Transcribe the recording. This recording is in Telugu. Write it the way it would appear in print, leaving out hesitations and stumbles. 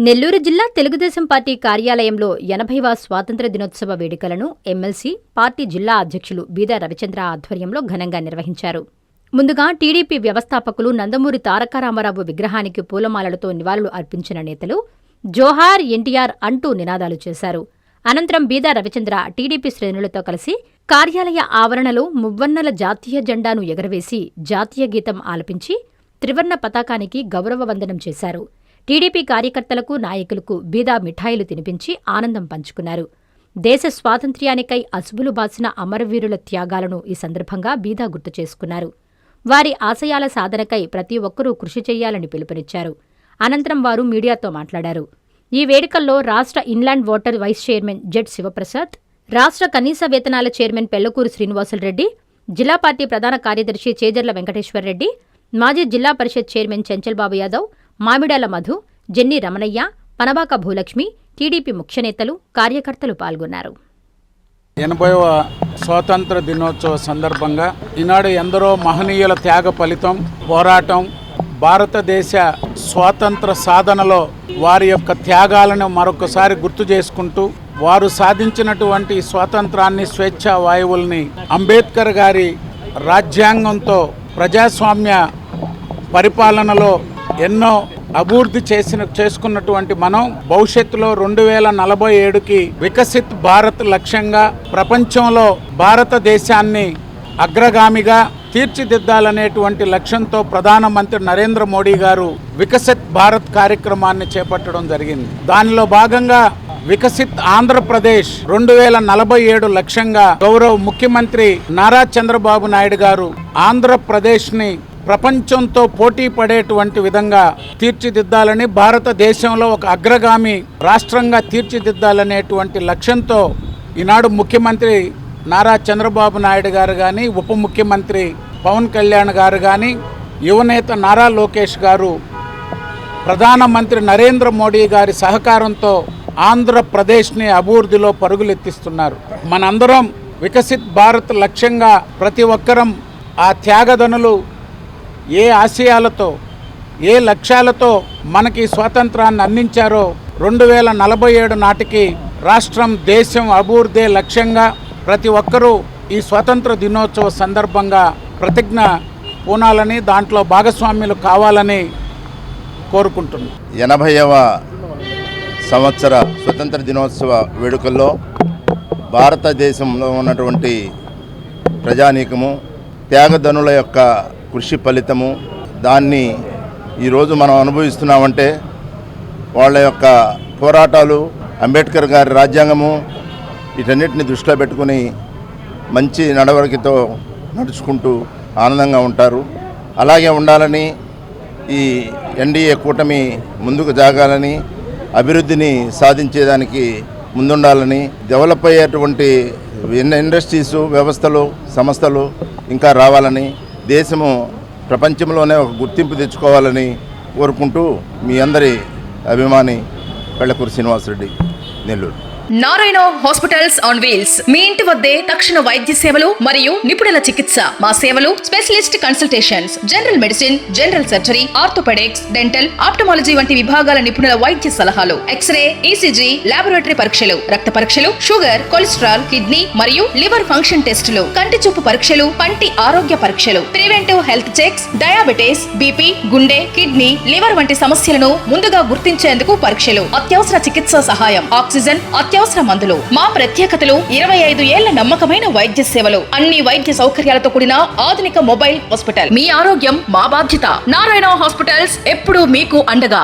నెల్లూరు జిల్లా తెలుగుదేశం పార్టీ కార్యాలయంలో 80వ స్వాతంత్ర్య దినోత్సవ వేడుకలను ఎమ్మెల్సీ పార్టీ జిల్లా అధ్యక్షులు బీదా రవిచంద్ర ఆధ్వర్యంలో ఘనంగా నిర్వహించారు. ముందుగా టీడీపీ వ్యవస్థాపకులు నందమూరి తారక రామారావు విగ్రహానికి పూలమాలలతో నివాళులు అర్పించిన నేతలు జోహార్ ఎన్టీఆర్ అంటూ నినాదాలు చేశారు. అనంతరం బీదా రవిచంద్ర టీడీపీ శ్రేణులతో కలిసి కార్యాలయ ఆవరణలో మువ్వన్నెల జాతీయ జెండాను ఎగరవేసి జాతీయ గీతం ఆలపించి త్రివర్ణ పతాకానికి గౌరవ వందనం చేశారు. టీడీపీ కార్యకర్తలకు, నాయకులకు బీదా మిఠాయిలు తినిపించి ఆనందం పంచుకున్నారు. దేశ స్వాతంత్ర్యానికై అసువులు బాసిన అమరవీరుల త్యాగాలను ఈ సందర్భంగా బీదా గుర్తు చేసుకున్నారు. వారి ఆశయాల సాధనకై ప్రతి ఒక్కరూ కృషి చేయాలని పిలుపునిచ్చారు. అనంతరం వారు మీడియాతో మాట్లాడారు. ఈ వేడుకల్లో రాష్ట్ర inland water vice chairman Z Shivaprasad, రాష్ట్ర కనీస వేతనాల చైర్మన్ పెళ్లకూరు శ్రీనివాసులరెడ్డి, జిల్లా పార్టీ ప్రధాన కార్యదర్శి చేజర్ల వెంకటేశ్వర్రెడ్డి, మాజీ జిల్లా పరిషత్ చైర్మన్ చెంచల్బాబు యాదవ్, మామిడాల మధు, జెన్ని రమణయ్య, పనబాక భూలక్ష్మి, టీడీపీ ముఖ్యనేతలు, కార్యకర్తలు పాల్గొన్నారు. 80వ స్వాతంత్ర దినోత్సవ సందర్భంగా ఈనాడు ఎందరో మహనీయుల త్యాగ ఫలితం, పోరాటం, భారతదేశ స్వాతంత్ర సాధనలో వారి యొక్క త్యాగాలను మరొకసారి గుర్తు చేసుకుంటూ వారు సాధించినటువంటి స్వాతంత్రాన్ని, స్వేచ్ఛా వాయువుల్ని అంబేద్కర్ గారి రాజ్యాంగంతో ప్రజాస్వామ్య పరిపాలనలో ఎన్నో అభివృద్ధి చేసుకున్నటువంటి మనం భవిష్యత్తులో 2047కి వికసిత్ భారత్ లక్ష్యంగా ప్రపంచంలో భారతదేశాన్ని అగ్రగామిగా తీర్చిదిద్దాలనేటువంటి లక్ష్యంతో ప్రధానమంత్రి నరేంద్ర మోడీ గారు వికసిత్ భారత్ కార్యక్రమాన్ని చేపట్టడం జరిగింది. దానిలో భాగంగా వికసిత్ ఆంధ్రప్రదేశ్ 2047 లక్ష్యంగా గౌరవ ముఖ్యమంత్రి నారా చంద్రబాబు నాయుడు గారు ఆంధ్రప్రదేశ్ని ప్రపంచంతో పోటీ పడేటువంటి విధంగా తీర్చిదిద్దాలని, భారతదేశంలో ఒక అగ్రగామి రాష్ట్రంగా తీర్చిదిద్దాలనేటువంటి లక్ష్యంతో ఈనాడు ముఖ్యమంత్రి నారా చంద్రబాబు నాయుడు గారు కానీ, ఉప ముఖ్యమంత్రి పవన్ కళ్యాణ్ గారు కానీ, యువనేత నారా లోకేష్ గారు ప్రధానమంత్రి నరేంద్ర మోడీ గారి సహకారంతో ఆంధ్రప్రదేశ్ని అభివృద్ధిలో పరుగులెత్తిస్తున్నారు. మనందరం వికసిత్ భారత్ లక్ష్యంగా ప్రతి ఒక్కరం ఆ త్యాగదనులు ఏ ఆశయాలతో, ఏ లక్ష్యాలతో మనకి స్వాతంత్రాన్ని అందించారో 2047 నాటికి రాష్ట్రం, దేశం అభివృద్ధి లక్ష్యంగా ప్రతి ఒక్కరూ ఈ స్వాతంత్ర దినోత్సవ సందర్భంగా ప్రతిజ్ఞ పూనాలని, దాంట్లో భాగస్వామ్యులు కావాలని కోరుకుంటున్నాం. 80వ సంవత్సర స్వతంత్ర దినోత్సవ వేడుకల్లో భారతదేశంలో ఉన్నటువంటి ప్రజానీకము, త్యాగధనుల యొక్క కృషి ఫలితము, దాన్ని ఈరోజు మనం అనుభవిస్తున్నామంటే వాళ్ళ యొక్క పోరాటాలు, అంబేద్కర్ గారి రాజ్యాంగము, వీటన్నిటిని దృష్టిలో పెట్టుకుని మంచి నడవడికతో నడుచుకుంటూ ఆనందంగా ఉంటారు. అలాగే ఉండాలని, ఈ ఎన్డీఏ కూటమి ముందుకు జాగాలని, అభివృద్ధిని సాధించేదానికి ముందుండాలని, డెవలప్ అయ్యేటువంటి ఇండస్ట్రీసు, వ్యవస్థలు, సంస్థలు ఇంకా రావాలని, దేశము ప్రపంచంలోనే ఒక గుర్తింపు తెచ్చుకోవాలని కోరుకుంటూ మీ అందరి అభిమాని Pellakuru Srinivasareddy, Nellore. Narayana hospitals on wheels. మీ ఇంటి వద్దే తక్షణ వైద్య సేవలు మరియు నిపుణుల చికిత్స. మా సేవలు specialist consultations, general medicine, general surgery, orthopaedics, dental, ophthalmology వంటి విభాగాల నిపుణుల వైద్య సలహాలు, ఎక్స్రే, ఈసీజీ, లాబొరేటరీ పరీక్షలు, రక్త పరీక్షలు, షుగర్, కొలెస్ట్రాల్, కిడ్నీ మరియు లివర్ ఫంక్షన్ టెస్టులు, కంటి చూపు పరీక్షలు, పంటి ఆరోగ్య పరీక్షలు, preventive health checks, diabetes, BP, గుండె, కిడ్నీ, లివర్ వంటి సమస్యలను ముందుగా గుర్తించేందుకు పరీక్షలు, అత్యవసర చికిత్సా సహాయం, ఆక్సిజన్, అత్యవసర మందులు. మా ప్రత్యేకతలు 25 ఏళ్ల నమ్మకమైన వైద్య సేవలు, అన్ని వైద్య సౌకర్యాలతో కూడిన ఆధునిక మొబైల్ హాస్పిటల్. మీ ఆరోగ్యం మా బాధ్యత. నారాయణ హాస్పిటల్స్ ఎప్పుడూ మీకు అండగా.